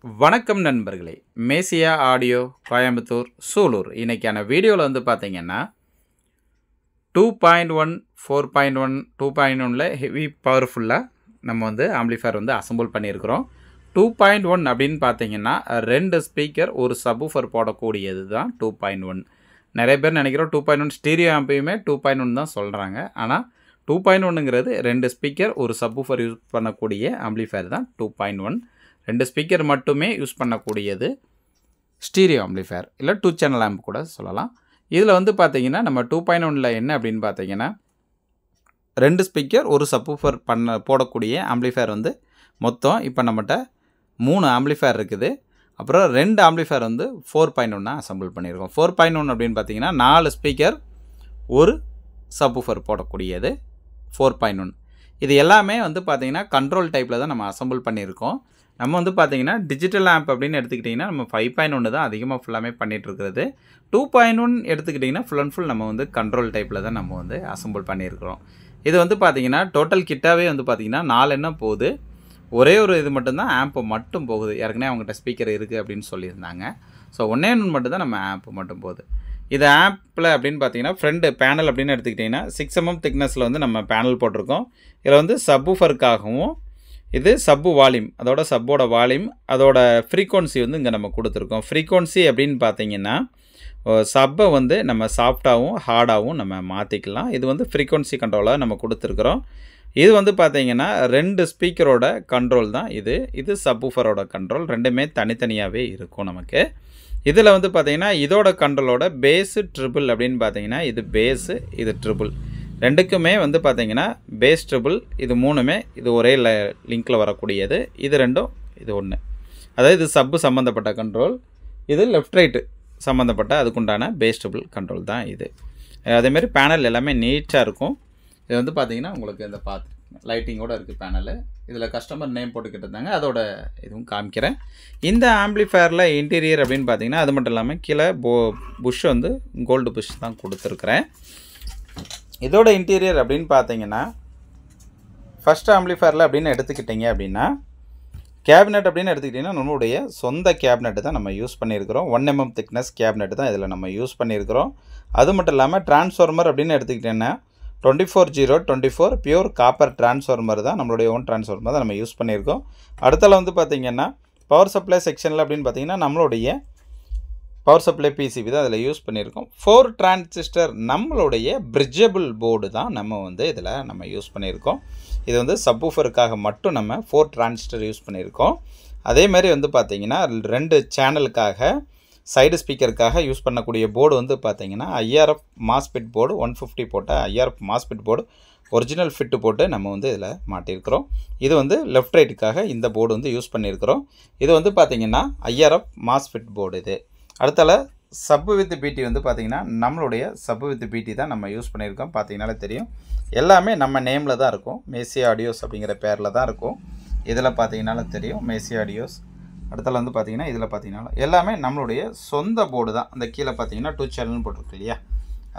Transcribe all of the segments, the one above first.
வணக்கம் நண்பர்களே, மேசியா ஆடியோ கோயம்புத்தூர் சூலூர். இன்றைக்கான வீடியோவில் வந்து பார்த்தீங்கன்னா 2.1 4.1 2.1ல் ஹெவி பவர்ஃபுல்லாக நம்ம வந்து ஆம்பிளிஃபையர் வந்து அசம்பிள் பண்ணியிருக்கிறோம். 2.1 அப்படின்னு பார்த்தீங்கன்னா 2 ஸ்பீக்கர் ஒரு சப்வூஃபர் போடக்கூடியது தான் 2.1. நிறைய பேர் நினைக்கிறோம் 2.1 ஸ்டீரியோ ஆம்பையுமே 2.1 தான் சொல்கிறாங்க. ஆனால் 2.1ங்கிறது 2 ஸ்பீக்கர் ஒரு சப்வூஃபர் யூஸ் பண்ணக்கூடிய ஆம்பிளிஃபையர் தான் 2.1. 2 ஸ்பீக்கர் மட்டுமே யூஸ் பண்ணக்கூடியது ஸ்டீரியோ ஆம்பிளிஃபையர், இல்லை 2 சேனல் ஆம்ப் கூட சொல்லலாம். இதில் வந்து பார்த்தீங்கன்னா நம்ம 2.1ல் என்ன அப்படின்னு பார்த்தீங்கன்னா 2 ஸ்பீக்கர் ஒரு சப்வூஃபர் போடக்கூடிய ஆம்பிளிஃபையர் வந்து மொத்தம் இப்போ நம்மகிட்ட 3 ஆம்பிளிஃபையர் இருக்குது. அப்புறம் 2 ஆம்பிளிஃபையர் வந்து 4.1 அசம்பிள் பண்ணியிருக்கோம். 4.1 அப்படின்னு பார்த்தீங்கன்னா 4 ஸ்பீக்கர் ஒரு சப்வூஃபர் போடக்கூடியது 4.1. இது எல்லாமே வந்து பார்த்தீங்கன்னா கண்ட்ரோல் டைப்பில் தான் நம்ம அசம்பிள் பண்ணியிருக்கோம். நம்ம வந்து பார்த்தீங்கன்னா டிஜிட்டல் ஆம்ப் அப்படின்னு எடுத்துக்கிட்டிங்கன்னா நம்ம 5.1 தான் அதிகமாக ஃபுல்லாமே பண்ணிகிட்ருக்கிறது. 2.1 எடுத்துக்கிட்டிங்கன்னா ஃபுல் அண்ட் ஃபுல் நம்ம வந்து கண்ட்ரோல் டைப்பில் தான் நம்ம வந்து அசம்பிள் பண்ணியிருக்கிறோம். இது வந்து பார்த்தீங்கன்னா டோட்டல் கிட்டாவே வந்து பார்த்தீங்கன்னா 4 எண்ணம் போகுது. ஒரே ஒரு இது மட்டும்தான் ஆம்ப்பு மட்டும் போகுது. ஏற்கனவே அவங்ககிட்ட ஸ்பீக்கர் இருக்குது அப்படின்னு சொல்லியிருந்தாங்க. ஸோ ஒன்றே ஒன்று மட்டும் தான் நம்ம ஆம்ப்பு மட்டும் போகுது. இது ஆம்பில் அப்படின்னு பார்த்தீங்கன்னா ஃப்ரண்ட் பேனல் அப்படின்னு எடுத்துக்கிட்டிங்கன்னா 6 mm திக்னஸில் வந்து நம்ம பேனல் போட்டிருக்கோம். இதில் வந்து சப்வூஃபருக்காகவும் இது சப்பு வால்யூம், அதோட சப்போட வால்யூம், அதோட ஃப்ரீக்வன்சி வந்து இங்கே நம்ம கொடுத்துருக்கோம். ஃப்ரீக்வன்சி அப்படின்னு பார்த்தீங்கன்னா சப்பை வந்து நம்ம சாஃப்டாகவும் ஹார்டாகவும் நம்ம மாற்றிக்கலாம். இது வந்து ஃப்ரீக்வன்சி கண்ட்ரோலாக நம்ம கொடுத்துருக்குறோம். இது வந்து பார்த்தீங்கன்னா 2 ஸ்பீக்கரோட கண்ட்ரோல் தான் இது. இது சப்வூஃபரோட கண்ட்ரோல். ரெண்டுமே தனித்தனியாகவே இருக்கும் நமக்கு. இதில் வந்து பார்த்தீங்கன்னா இதோட கண்ட்ரோலோட பேஸு ட்ரிபிள் அப்படின்னு பார்த்தீங்கன்னா இது பேஸு, இது ட்ரிபிள். ரெண்டுக்குமே வந்து பார்த்தீங்கன்னா பேஸ் ட்ரிபிள், இது மூணுமே இது ஒரே லிங்கில் வரக்கூடியது. இது ரெண்டும் இது ஒன்று. அதாவது இது சப்பு சம்மந்தப்பட்ட கண்ட்ரோல், இது லெஃப்ட் ரைட்டு சம்மந்தப்பட்ட அதுக்குண்டான பேஸ் ட்ரிபிள் கண்ட்ரோல் தான் இது. அதேமாரி பேனல் எல்லாமே நீட்டாக இருக்கும். இது வந்து பார்த்தீங்கன்னா உங்களுக்கு இந்த லைட்டிங்கோடு இருக்குது பேனலு. இதில் கஸ்டமர் நேம் போட்டுக்கிட்டு இருந்தாங்க, அதோட இதுவும் காமிக்கிறேன். இந்த ஆம்பிளிஃபையரில் இன்டீரியர் அப்படின்னு பார்த்தீங்கன்னா அது மட்டும் இல்லாமல் கீழே புஷ் வந்து கோல்டு புஷ் தான் கொடுத்துருக்குறேன். இதோட இன்டீரியர் அப்படின்னு பார்த்தீங்கன்னா ஃபஸ்ட் ஆம்பிளிஃபையரில் அப்படின்னு எடுத்துக்கிட்டிங்க அப்படின்னா கேபினெட் அப்படின்னு எடுத்துக்கிட்டிங்கன்னா நம்மளுடைய சொந்த கேபினெட்டு தான் நம்ம யூஸ் பண்ணியிருக்கிறோம். 1 mm திக்னஸ் கேபினெட் தான் இதில் நம்ம யூஸ் பண்ணியிருக்கிறோம். அது மட்டும் இல்லாமல் டிரான்ஸ்ஃபார்மர் அப்படின்னு எடுத்துக்கிட்டிங்கன்னா 24/0/24 பியூர் காப்பர் டிரான்ஸ்ஃபார்மர் தான் நம்மளுடைய ஓன் டிரான்ஸ்ஃபார்மர் தான் நம்ம யூஸ் பண்ணியிருக்கோம். அடுத்தல வந்து பார்த்திங்கன்னா பவர் சப்ளை செக்ஷனில் அப்படின்னு பார்த்தீங்கன்னா நம்மளுடைய பவர் சப்ளை பிசிபி தான் அதில் யூஸ் பண்ணியிருக்கோம். 4 டிரான்சிஸ்டர் நம்மளுடைய பிரிட்ஜபிள் போர்டு தான் நம்ம வந்து இதில் நம்ம யூஸ் பண்ணியிருக்கோம். இது வந்து சப்வூஃபருக்காக மட்டும் நம்ம 4 டிரான்சிஸ்டர் யூஸ் பண்ணியிருக்கோம். அதேமாதிரி வந்து பார்த்திங்கன்னா 2 சேனலுக்காக சைடு ஸ்பீக்கருக்காக யூஸ் பண்ணக்கூடிய போர்டு வந்து பார்த்திங்கன்னா IRF மாஸ்பிட் போர்டு 150 போட்ட IRF மாஸ்பிட் போர்டு ஒரிஜினல் ஃபிட்டு போட்டு நம்ம வந்து இதில் மாட்டியிருக்கிறோம். இது வந்து லெஃப்ட் ரைட்டுக்காக இந்த போர்டு வந்து யூஸ் பண்ணியிருக்கிறோம். இது வந்து பார்த்திங்கன்னா IRF மாஸ்பிட் போர்டு இது. அடுத்தால சப்பு வித் பிடி வந்து பார்த்திங்கன்னா நம்மளுடைய சப்பு வித் பிடி தான் நம்ம யூஸ் பண்ணியிருக்கோம். பார்த்திங்கனாலே தெரியும், எல்லாமே நம்ம நேமில் தான் இருக்கும். மேசியா ஆடியோஸ் அப்படிங்கிற பேரில் தான் இருக்கும். இதில் பார்த்திங்கனாலும் தெரியும் மேசியா ஆடியோஸ். அடுத்தால வந்து பார்த்திங்கன்னா இதில் பார்த்திங்கன்னா எல்லாமே நம்மளுடைய சொந்த போர்டு தான். அந்த கீழே பார்த்திங்கன்னா 2 சேனல்னு போட்டிருக்கு இல்லையா,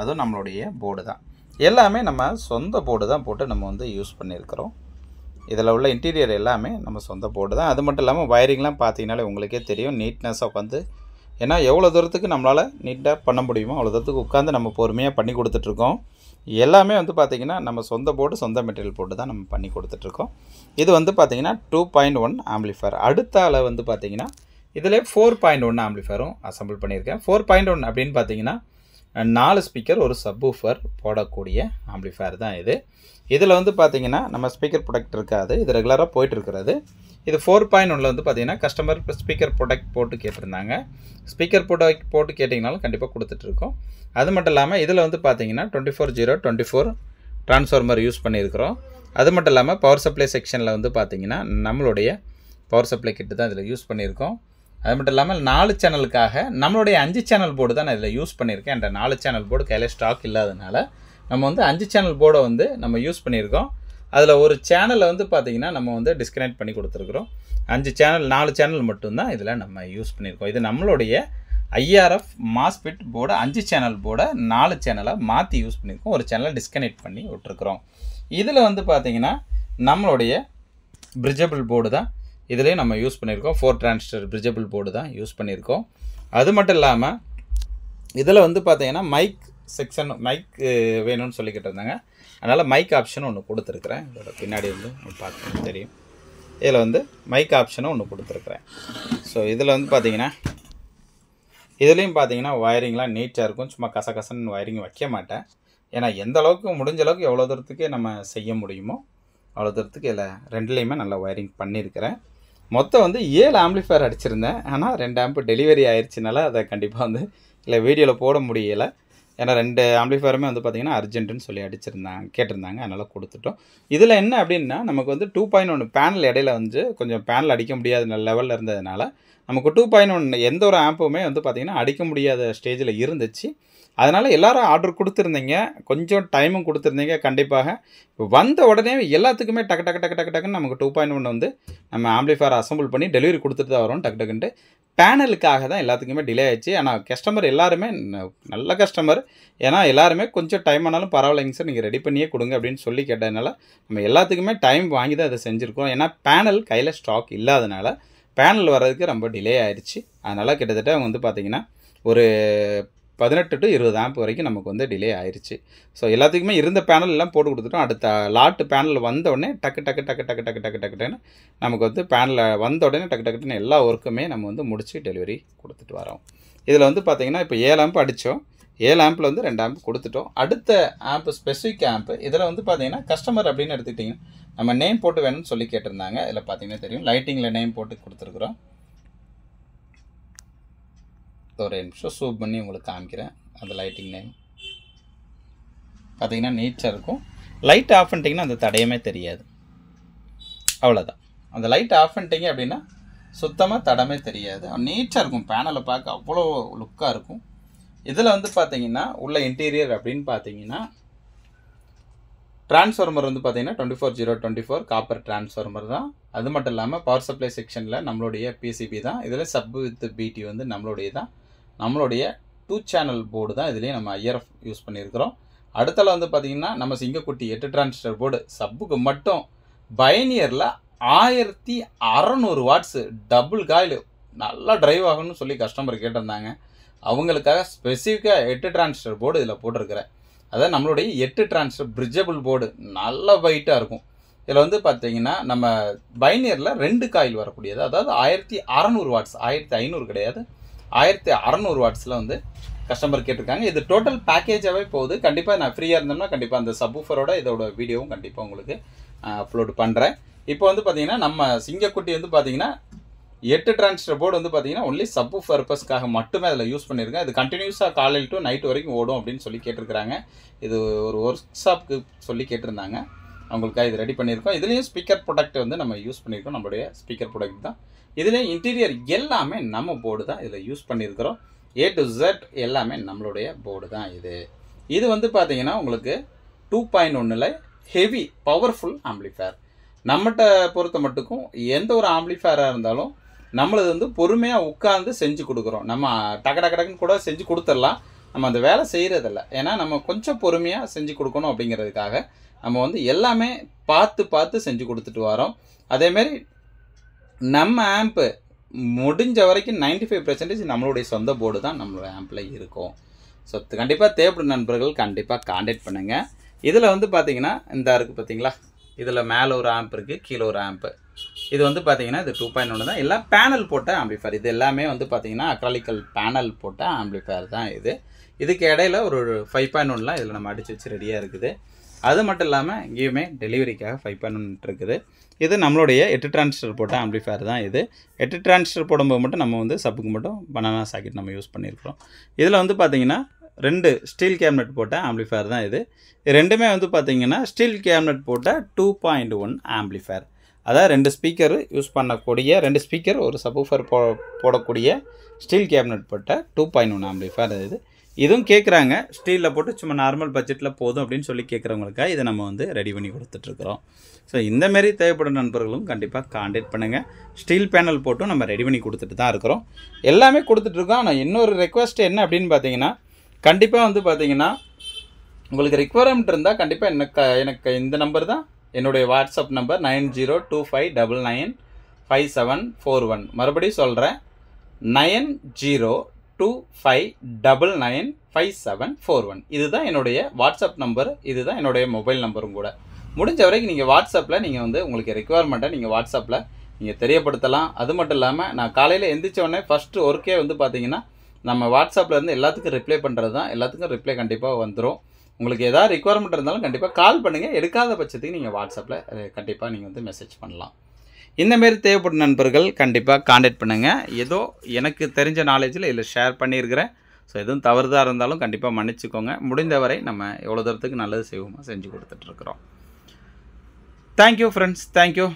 அதுவும் நம்மளுடைய போர்டு தான். எல்லாமே நம்ம சொந்த போர்டு தான் போட்டு நம்ம வந்து யூஸ் பண்ணியிருக்கிறோம். இதில் உள்ள இன்டீரியர் எல்லாமே நம்ம சொந்த போர்டு தான். அது மட்டும் இல்லாமல் வயரிங்லாம் பார்த்திங்கனாலே உங்களுக்கே தெரியும் நீட்னஸாக வந்து, ஏன்னா எவ்வளோ தூரத்துக்கு நம்மளால் நீட்டாக பண்ண முடியுமோ அவ்வளோ தூரத்துக்கு உட்காந்து நம்ம பொறுமையாக பண்ணி கொடுத்துட்ருக்கோம். எல்லாமே வந்து பார்த்திங்கன்னா நம்ம சொந்த போர்டு சொந்த மெட்டீரியல் போட்டு தான் நம்ம பண்ணி கொடுத்துட்ருக்கோம். இது வந்து பார்த்திங்கன்னா 2.1 ஆம்பிளிஃபையர். அடுத்தால வந்து பார்த்திங்கன்னா இதில் 4.1 ஆம்பிளிஃபையரும் அசம்பிள் பண்ணியிருக்கேன். 4.1 அப்படின்னு பார்த்திங்கன்னா 4 ஸ்பீக்கர் ஒரு சப்வூஃபர் போடக்கூடிய ஆம்பிளிஃபையர் தான் இது. இதில் வந்து பார்த்திங்கன்னா நம்ம ஸ்பீக்கர் ப்ரொடக்ட் இருக்காது, இது ரெகுலராக போயிட்டுருக்கிறது. இது 4.1ல் வந்து பார்த்திங்கன்னா கஸ்டமர் ஸ்பீக்கர் ப்ரொடக்ட் போட்டு கேட்டிருந்தாங்க. ஸ்பீக்கர் ப்ரொடக்ட் போட்டு கேட்டிங்கனாலும் கண்டிப்பாக கொடுத்துட்ருக்கோம். அது மட்டும் இல்லாமல் இதில் வந்து பார்த்திங்கன்னா 24/0/24 டிரான்ஸ்ஃபார்மர் யூஸ் பண்ணியிருக்கிறோம். அது மட்டும் இல்லாமல் பவர் சப்ளை செக்ஷனில் வந்து பார்த்திங்கன்னா நம்மளுடைய பவர் சப்ளை கிட்டு தான் இதில் யூஸ் பண்ணியிருக்கோம். அது மட்டும் இல்லாமல் 4 சேனலுக்காக நம்மளுடைய 5 சேனல் போர்டு தான் நான் இதில் யூஸ் பண்ணியிருக்கேன். என்ற 4 சேனல் போர்டு கையில் ஸ்டாக் இல்லாதனால நம்ம வந்து 5 சேனல் போர்டை வந்து நம்ம யூஸ் பண்ணியிருக்கோம். அதில் ஒரு சேனலை வந்து பார்த்திங்கன்னா நம்ம வந்து டிஸ்கனெக்ட் பண்ணி கொடுத்துருக்குறோம். 4 சேனல் மட்டும்தான் இதில் நம்ம யூஸ் பண்ணியிருக்கோம். இது நம்மளுடைய IRF மாஸ்பிட் போர்டு 5 சேனல் போர்டை 4 சேனலாக மாற்றி யூஸ் பண்ணியிருக்கோம். ஒரு சேனலை டிஸ்கனெக்ட் பண்ணி விட்டுருக்குறோம். இதில் வந்து பார்த்திங்கன்னா நம்மளுடைய பிரிட்ஜபிள் போர்டு தான். இதுலேயும் நம்ம யூஸ் பண்ணியிருக்கோம். 4 டிரான்சிஸ்டர் பிரிட்ஜபிள் போர்டு தான் யூஸ் பண்ணியிருக்கோம். அது மட்டும் இல்லாமல் இதில் வந்து பார்த்தீங்கன்னா மைக் செக்ஷன் வேணும்னு சொல்லிக்கிட்டு இருந்தாங்க. அதனால் மைக் ஆப்ஷன் ஒன்று கொடுத்துருக்குறேன். இதோட பின்னாடி வந்து பார்த்து தெரியும். இதில் வந்து மைக் ஆப்ஷனும் ஒன்று கொடுத்துருக்குறேன். ஸோ இதில் வந்து பார்த்தீங்கன்னா இதுலேயும் பார்த்தீங்கன்னா வயரிங்லாம் நீட்டாக இருக்கும். சும்மா கசகசன்னு வயரிங் வைக்க மாட்டேன். ஏன்னா எந்த அளவுக்கு முடிஞ்ச அளவுக்கு எவ்வளோ தூரத்துக்கு நம்ம செய்ய முடியுமோ அவ்வளோ தூரத்துக்கு இதில் ரெண்டுலேயுமே நல்லா வயரிங் பண்ணியிருக்கிறேன். மொத்தம் வந்து 7 ஆம்பிளிஃபயர் அடிச்சிருந்தேன். ஆனால் 2 ஆம்பு டெலிவரி ஆயிடுச்சுனால அதை கண்டிப்பாக வந்து இல்லை வீடியோவில் போட முடியலை. ஏன்னா 2 ஆம்பிளிஃபயருமே வந்து பார்த்திங்கன்னா அர்ஜென்ட்டுன்னு சொல்லி கேட்டிருந்தாங்க. அதனால் கொடுத்துட்டோம். இதில் என்ன அப்படின்னா நமக்கு வந்து 2.1 பேனல் இடையில வந்து கொஞ்சம் பேனல் அடிக்க முடியாத லெவலில் இருந்ததுனால நமக்கு 2.1 எந்த ஒரு ஆம்புமே வந்து பார்த்திங்கன்னா அடிக்க முடியாத ஸ்டேஜில் இருந்துச்சு. அதனால் எல்லோரும் ஆர்டர் கொடுத்துருந்தீங்க, கொஞ்சம் டைமும் கொடுத்துருந்தீங்க. கண்டிப்பாக வந்த உடனே எல்லாத்துக்குமே டக்குன்னு நமக்கு 2.1 வந்து நம்ம ஆம்பிளிஃபயர் அசம்பிள் பண்ணி டெலிவரி கொடுத்துட்டு தான் வரோம். டக்குன்ட்டு பேனலுக்காக தான் எல்லாத்துக்குமே டிலே ஆயிடுச்சு. ஆனால் கஸ்டமர் எல்லாருமே நல்ல கஸ்டமர். ஏன்னா எல்லாருமே கொஞ்சம் டைம் ஆனாலும் பரவாயில்லைங்க சார், நீங்கள் ரெடி பண்ணியே கொடுங்க அப்படின்னு சொல்லி கேட்டதுனால நம்ம எல்லாத்துக்குமே டைம் வாங்கி தான் அதை செஞ்சுருக்கோம். ஏன்னா பேனல் கையில் ஸ்டாக் இல்லாதனால பேனல் வர்றதுக்கு ரொம்ப டிலே ஆயிடுச்சு. அதனால் கிட்டத்தட்ட அவங்க வந்து பார்த்திங்கன்னா ஒரு 18 to 20 ஆம்ப் வரைக்கும் நமக்கு வந்து டிலே ஆயிடுச்சு. ஸோ எல்லாத்துக்குமே இருந்த பேனல் எல்லாம் போட்டு கொடுத்துட்டோம். அடுத்த லாட்டு பேனல் வந்த உடனே டக்குன்னு நமக்கு வந்து பேனலில் வந்த உடனே டக்குன்னு எல்லா ஒர்க்குமே நம்ம வந்து முடித்து டெலிவரி கொடுத்துட்டு வரோம். இதில் வந்து பார்த்திங்கன்னா இப்போ 7 ஆம்ப் அடித்தோம். 7 ஆம்பில் வந்து 2 ஆம்ப் கொடுத்துட்டோம். அடுத்த ஆம்ப் ஸ்பெசிஃபிக் ஆம்ப் இதில் வந்து பார்த்திங்கன்னா கஸ்டமர் அப்படின்னு எடுத்துக்கிட்டிங்கன்னா நம்ம நேம் போட்டு வேணும்னு சொல்லி கேட்டிருந்தாங்க. இதில் பார்த்திங்கன்னா தெரியும் லைட்டிங்கில் நேம் போட்டு கொடுத்துருக்குறோம். ஒரு நிமிஷம் சூப் பண்ணி உங்களுக்கு காமிக்கிறேன். அந்த லைட்டிங் நேம் பார்த்திங்கன்னா நீட்டாக இருக்கும். லைட் ஆஃப் பண்ணிட்டிங்கன்னா அந்த தடையமே தெரியாது. அவ்வளோதான். அந்த லைட் ஆஃப் பண்ணிட்டீங்க அப்படின்னா சுத்தமாக தடமே தெரியாது. நீட்டாக இருக்கும். பேனலை பார்க்க அவ்வளோ லுக்காக இருக்கும். இதில் வந்து பார்த்திங்கன்னா உள்ள இன்டீரியர் அப்படின்னு பார்த்தீங்கன்னா டிரான்ஸ்ஃபார்மர் வந்து பார்த்திங்கன்னா 24024 காப்பர் டிரான்ஸ்ஃபார்மர் தான். அது மட்டும் இல்லாமல் பவர் சப்ளை செக்ஷனில் நம்மளுடைய பிசிபி தான். இதில் சப் வித் பிடி வந்து நம்மளுடைய தான். நம்மளுடைய 2 சேனல் போர்டு தான். இதுலேயும் நம்ம ஐஆர்எஃப் யூஸ் பண்ணியிருக்கிறோம். அடுத்தல வந்து பார்த்திங்கன்னா நம்ம சிங்கக்குட்டி 8 டிரான்சிஸ்டர் போர்டு சப்புக்கு மட்டும் பைனியரில் 1600 வாட்ஸு டபுள் காயில் நல்லா ட்ரைவ் ஆகணும்னு சொல்லி கஸ்டமர் கேட்டிருந்தாங்க. அவங்களுக்காக ஸ்பெசிஃபிக்காக 8 டிரான்சிஸ்டர் போர்டு இதில் போட்டிருக்கிறேன். அதாவது நம்மளுடைய 8 டிரான்சிஸ்டர் பிரிட்ஜபிள் போர்டு நல்ல வெயிட்டாக இருக்கும். இதில் வந்து பார்த்தீங்கன்னா நம்ம பைனியரில் 2 காயில் வரக்கூடியது. அதாவது 1600 வாட்ஸ், 1500 கிடையாது, 1600 வாட்ஸில் வந்து கஸ்டமர் கேட்டிருக்காங்க. இது டோட்டல் பேக்கேஜாகவே போகுது. கண்டிப்பாக நான் ஃப்ரீயாக இருந்தோம்னா கண்டிப்பாக அந்த சப்வூஃபரோட இதோட வீடியோவும் கண்டிப்பாக உங்களுக்கு அப்லோட் பண்ணுறேன். இப்போ வந்து பார்த்தீங்கன்னா நம்ம சிங்கக்குட்டி வந்து பார்த்தீங்கன்னா 8 டிரான்சிஸ்டர் போர்டு வந்து பார்த்தீங்கன்னா ஒன்லி சப்வூஃப் பர்பஸ்க்காக மட்டுமே அதில் யூஸ் பண்ணியிருக்கேன். இது கண்டினியூஸாக காலையில் டு நைட் வரைக்கும் ஓடும் அப்படின்னு சொல்லி கேட்டிருக்கிறாங்க. இது ஒரு ஒர்க் ஷாப்க்கு சொல்லி கேட்டிருந்தாங்க. அவங்களுக்காக இது ரெடி பண்ணியிருக்கோம். இதுலேயும் ஸ்பீக்கர் ப்ராடக்ட் வந்து நம்ம யூஸ் பண்ணியிருக்கோம். நம்மளுடைய ஸ்பீக்கர் ப்ராடக்ட் தான். இதுலேயும் இன்டீரியர் எல்லாமே நம்ம போர்டு தான் இதில் யூஸ் பண்ணியிருக்கிறோம். A to Z எல்லாமே நம்மளுடைய போர்டு தான் இது வந்து பார்த்தீங்கன்னா உங்களுக்கு 2.1ல் ஹெவி பவர்ஃபுல் ஆம்பிளிஃபயர். நம்மகிட்ட பொறுத்த மட்டுக்கும் எந்த ஒரு ஆம்பிளிஃபயராக இருந்தாலும் நம்மளது வந்து பொறுமையாக உட்கார்ந்து செஞ்சு கொடுக்குறோம். நம்ம டக்குன்னு கூட செஞ்சு கொடுத்துடலாம். நம்ம அந்த வேலை செய்கிறதில்ல. ஏன்னா நம்ம கொஞ்சம் பொறுமையாக செஞ்சு கொடுக்கணும் அப்படிங்கிறதுக்காக நம்ம வந்து எல்லாமே பார்த்து செஞ்சு கொடுத்துட்டு வரோம். அதேமாரி நம்ம ஆம்பு முடிஞ்ச வரைக்கும் 95% நம்மளுடைய சொந்த போர்டு தான் நம்மளோட ஆம்பில் இருக்கும். ஸோ கண்டிப்பாக தேவைப்படும் நண்பர்கள் கண்டிப்பாக கான்டாக்ட் பண்ணுங்கள். இதில் வந்து பார்த்தீங்கன்னா இந்த இருக்குது பார்த்தீங்களா, இதில் மேலே ஒரு ஆம்ப் இருக்குது, கீழே ஒரு ஆம்ப்பு. இது வந்து பார்த்தீங்கன்னா இது 2.1 தான். எல்லாம் பேனல் போட்ட ஆம்பிளிஃபயர். இது எல்லாமே வந்து பார்த்தீங்கன்னா அக்ராலிக்கல் பேனல் போட்ட ஆம்பிளிஃபயர் தான் இதுக்கு இடையில ஒரு 5.1லாம் இதில் நம்ம அடித்து வச்சு ரெடியாக இருக்குது. அது மட்டும் இல்லாமல் இங்கேயுமே டெலிவரிக்காக 5.1 இருக்குது. இது நம்மளுடைய 8 டிரான்சிஸ்டர் போட்ட ஆம்பிளிஃபயர் தான் 8 டிரான்சிஸ்டர் போடும்போது மட்டும் நம்ம வந்து சப்புக்கு மட்டும் பனானா சாக்கெட் நம்ம யூஸ் பண்ணியிருக்கிறோம். இதில் வந்து பார்த்தீங்கன்னா 2 ஸ்டீல் கேபினட் போட்ட ஆம்பிளிஃபயர் தான் இது ரெண்டுமே வந்து பார்த்தீங்கன்னா ஸ்டீல் கேபினட் போட்ட 2.1 ஆம்பிளிஃபயர். அதாவது 2 ஸ்பீக்கர் யூஸ் பண்ணக்கூடிய 2 ஸ்பீக்கர் ஒரு சப்வூஃபர் போடக்கூடிய ஸ்டீல் கேபினட் போட்ட 2.1 ஆம்பிளிஃபயர் இதுவும் கேட்குறாங்க. ஸ்டீலில் போட்டு சும்மா நார்மல் பட்ஜெட்டில் போதும் அப்படின்னு சொல்லி கேட்குறவங்களுக்காக இதை நம்ம வந்து ரெடி பண்ணி கொடுத்துட்ருக்குறோம். ஸோ இந்தமாரி தேவைப்படும் நண்பர்களும் கண்டிப்பாக கான்டாக்ட் பண்ணுங்கள். ஸ்டீல் பேனல் போட்டும் நம்ம ரெடி பண்ணி கொடுத்துட்டு தான் இருக்கிறோம். எல்லாமே கொடுத்துட்ருக்கோம். ஆனால் இன்னொரு ரெக்வஸ்ட் என்ன அப்படின்னு பார்த்தீங்கன்னா கண்டிப்பாக வந்து பார்த்தீங்கன்னா உங்களுக்கு ரிக்வயர்மெண்ட் இருந்தால் கண்டிப்பாக எனக்கு இந்த நம்பர் தான் என்னுடைய வாட்ஸ்அப் நம்பர் 902599 5741. மறுபடியும் சொல்கிறேன், 9025995741. இதுதான் என்னுடைய வாட்ஸ்அப் நம்பர், இதுதான் என்னுடைய மொபைல் நம்பரும் கூட. முடிஞ்ச வரைக்கும் நீங்கள் வாட்ஸ்அப்பில் நீங்கள் வந்து உங்களுக்கு ரெக்குவயர்மெண்ட்டை நீங்கள் வாட்ஸ்அப்பில் நீங்கள் தெரியப்படுத்தலாம். அது மட்டும் இல்லாமல் நான் காலையில் எந்திரிச்சோடனே ஃபஸ்ட்டு ஒர்க்கே வந்து பார்த்தீங்கன்னா நம்ம வாட்ஸ்அப்பில் இருந்து எல்லாத்துக்கும் ரிப்ளை பண்ணுறது தான். எல்லாத்துக்கும் ரிப்ளை கண்டிப்பாக வந்துடும். உங்களுக்கு ஏதாவது ரிக்குவயர்மெண்ட் இருந்தாலும் கண்டிப்பாக கால் பண்ணுங்கள். எடுக்காத பட்சத்துக்கு நீங்கள் வாட்ஸ்அப்பில் கண்டிப்பாக நீங்கள் வந்து மெசேஜ் பண்ணலாம். இந்தமாரி தேவைப்படும் நண்பர்கள் கண்டிப்பாக காண்டாக்ட் பண்ணுங்கள். ஏதோ எனக்கு தெரிஞ்ச நாலேஜில் இதில் ஷேர் பண்ணியிருக்கிறேன். ஸோ எதுவும் தவறுதாக இருந்தாலும் கண்டிப்பாக மன்னிச்சுக்கோங்க. முடிந்தவரை நம்ம எவ்வளோ தூரத்துக்கு நல்லது செய்வோமோ செஞ்சு கொடுத்துட்ருக்குறோம். Thank you friends, thank you.